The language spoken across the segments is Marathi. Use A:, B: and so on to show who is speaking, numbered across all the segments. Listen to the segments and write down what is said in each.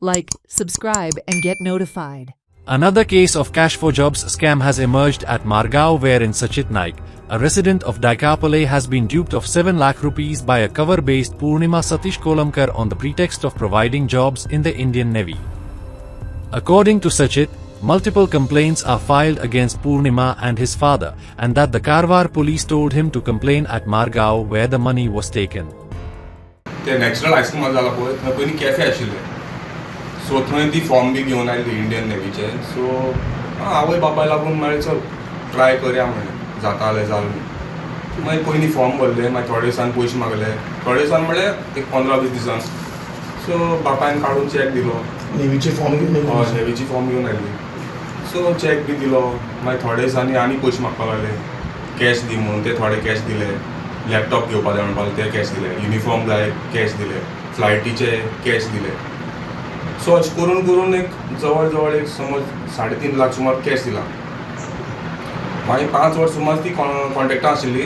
A: Like, subscribe, and get notified.
B: Another case of cash for jobs scam has emerged at Margao, wherein Sachit Naik, a resident of Daikapale, has been duped of 7 lakh rupees by a cover-based Purnima Satish Kolamkar on the pretext of providing jobs in the Indian Navy. According to Sachit, multiple complaints are filed against Purnima and his father, and that the Karwar police told him to complain at Margao, where the money was taken.
C: ते नॅचरल हायस्कूल जाला पळय थंय पयलीं कॅफे आशिल्ले सो थंय ती फॉर्म बी घेवन आयली इंडियन नेवीचे सो आवय बापाय लागून मागीर चल ट्राय करया म्हणलें जातालें जालें मागीर पयलीं फॉर्म भरले मागीर थोडे दिसान पयशे मागले थोडे दिसान म्हणल्यार एक 15-20 दिसान सो बापायन काडून चॅक दिलो
D: नेवीचे फॉर्म घेवन
C: हय नेवीची फॉर्म घेवन आयली सो चॅक बी दिलो मागीर थोडे दिसांनी आनी पयशे मागपाक लागले कॅश दी म्हणून ते थोडे कॅश दिले लॅपटॉप घेवपाक जाय म्हणपाक ते कॅश दिले युनिफॉर्म जाय कॅश दिले फ्लायटीचे कॅश दिले सो अशें करून करून एक जवळ जवळ एक समज 3.5 लाख सुमार कॅश दिला मागीर 5 वर्स सुमार ती कॉन्टॅक्टां आशिल्ली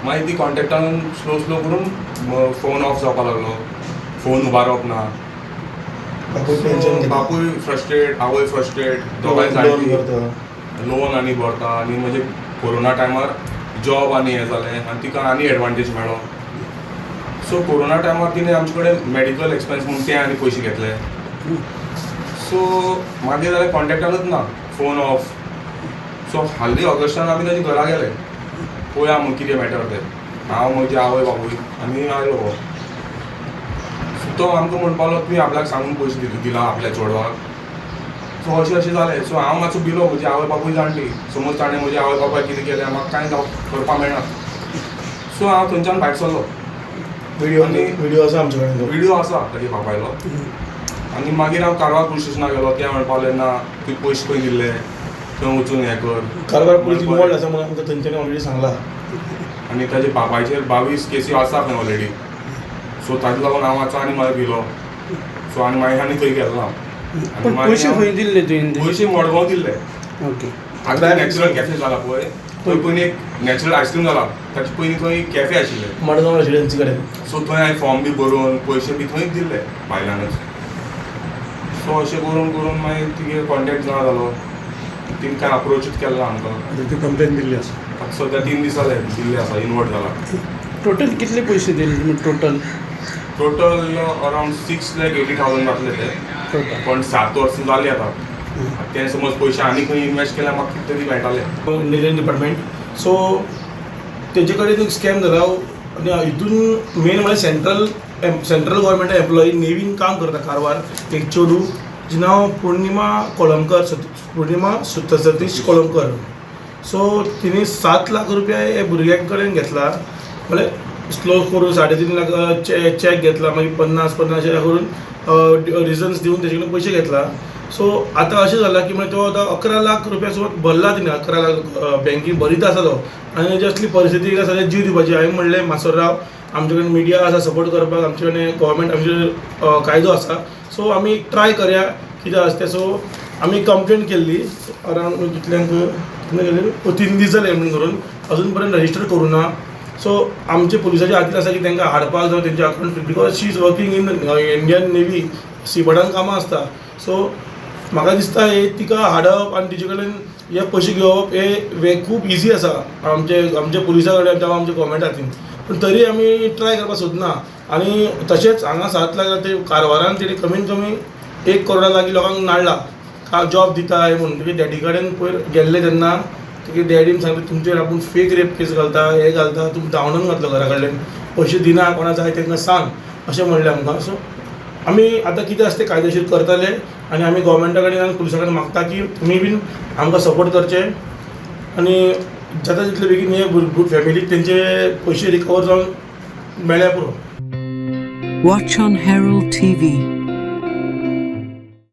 C: मागीर ती कॉन्टॅक्टान स्लो स्लो करून फोन ऑफ जावपाक लागलो फोन उबारप ना बापूय फ्रस्ट्रेट आवय फ्रस्ट्रेट दोगांय जाणटी लोन आनी भरता आनी म्हणजे कोरोना टायमार जॉब आनी हें जालें आनी तिका आनी एडवांटेज मेळ्ळो सो कोरोना टायमार तिणें आमचे कडेन मॅडिकल एक्सपेन्स म्हणून ते आनी पयशे घेतले सो मागीर जाल्यार कॉन्टॅक्टानूच ना फोन ऑफ सो हाल्ली ऑगस्टान आमी ताजे घरा गेले पळोवया म्हणून कितें मॅटर तें हांव म्हजे आवय बापूय आनी आयलो हो सो तो आमकां म्हणपाक लागलो तुवें आपल्याक सांगून पयशे दिला आपल्या चेडवाक सो अशें अशें जालें सो हांव मातसो भिलो म्हजी आवय बापूय जाणटी समज ताणें म्हजे आवय बापाय कितें केलें म्हाका कांय करपाक मेळना सो हांव थंयच्यान भायर सरलो
D: व्हिडिओ आसा आमचे कडेन
C: व्हिडिओ आसा ताजे बापायलो आनी मागीर हांव कारवार पुलीस स्टेशनाक गेलो ते म्हणपाक लागले ना तुवें पयशे खंय दिल्ले थंय वचून हें कर
D: कारवार पुलीस इनवॉल्ड आसा म्हणून आमकां थंयच्यानी ऑलरेडी सांगला
C: आनी ताजे बापायचेर 22 केसी आसा खंय ऑलरेडी सो ताका लागून हांव मातसो आनी मागीर भिलो सो आनी मागीर आनी थंय गेलो
E: पण पयशे खंय दिल्ले तुवें
C: पयशे मडगांव दिल्ले
E: ओके
C: आतां नॅचरल कॅफे जाला पळय थंय पयलीं एक नॅचरल आयस्क्रीम जाला ताचे पयलीं थंय कॅफे आशिल्ले
D: मडगांव रेसिडेन्सी कडेन
C: सो थंय हांवें फॉर्म बी भरून पयशे बी थंयच दिल्ले बायलांनच सो अशें करून करून मागीर तिगे कॉन्टॅक्ट ना जालो तिणें कांय अप्रोचूच केलो ना आमकां
D: ती कंप्लेन दिल्ली आसा
C: सद्या 3 दीस जाले दिल्ले आसा इनवर्ट जाला
E: टोटल कितले पयशे दिले तुमी
C: टोटल अरावंड 6,80,000 घातले ते पण 7 वर्सां जालीं आतां ते समज पयशे आनी खंय इनवेस्ट केल्यार म्हाका कितें तरी मेळटाले
D: इंडियन डिपार्टमेंट सो तेजे कडेन एक स्कॅम जाला आनी हितून मेन म्हळ्यार सेंट्रल गव्हर्मेंट एम्प्लॉई नेवीन काम करता कारवार एक चेडू जें नांव पुर्णिमा सतीश कोलमकर सो तिणी 7 लाख रुपया हे भुरग्या कडेन घेतला म्हळ्यार स्लो करून 3.5 लाख चॅक घेतला मागीर 50 करून रिजन्स दिवन तेजे कडेन पयशे घेतला सो आतां अशें जालां की तो आतां 11 लाख रुपया सुमार भरला तिणें 11 लाख बँकीन भरीत आसा तो आनी तेजी असली परिस्थिती सगळ्या जीव दिवपाची हांवें म्हणलें मासर राव आमचे कडेन मिडिया आसा सपोर्ट करपाक आमचे कडेन गव्हर्मेंट आमचे कायदो आसा सो आमी ट्राय करया कितें आसा तें सो आमी कंप्लेंट केल्ली अरावंड कितल्यांक गेले 3 दीस जाले म्हणून करून अजून पर्यंत रजिस्टर करूं ना सो आमचे पुलिसाच्या हातीन आसा की तांकां हाडपाक जावं तेंचे account because she is working in Indian navy सीबडान कामां आसता सो म्हाका दिसता हे तिका हाडप आनी तिचे कडेन हे पयशे घेवप हे खूब इजी आसा आमचे पुलिसा कडेन जावं आमच्या गव्हर्मेंटा हातीन पूण तरी आमी ट्राय करपाक सोदना आनी तशेंच हांगा 7 लाख ते कारवारान तेणी कमीत कमी 1 करोडा लागीं लोकांक नाडला जॉब दिता हे म्हणून तुगे डॅडी कडेन पयर गेल्ले तेन्ना तुगे डॅडीन सांगलें तुमचेर आपूण फेक रेप केस घालता हे घालता तुमी धांवडावन घातलो घरा कडल्यान पयशे दिना कोणा जाय तांकां सांग अशें म्हणलें आमकां सो आमी आतां कितें आसा तें कायदेशीर करतले आनी आमी गव्हर्मेंटा कडेन आनी पुलिसा कडेन मागता की तुमी बीन आमकां सपोर्ट करचें आनी जाता तितले बेगीन हे फॅमिलीक तेंचे पयशे रिकवर जावन मेळ्ळ्या पुरो
A: Watch on Herald TV.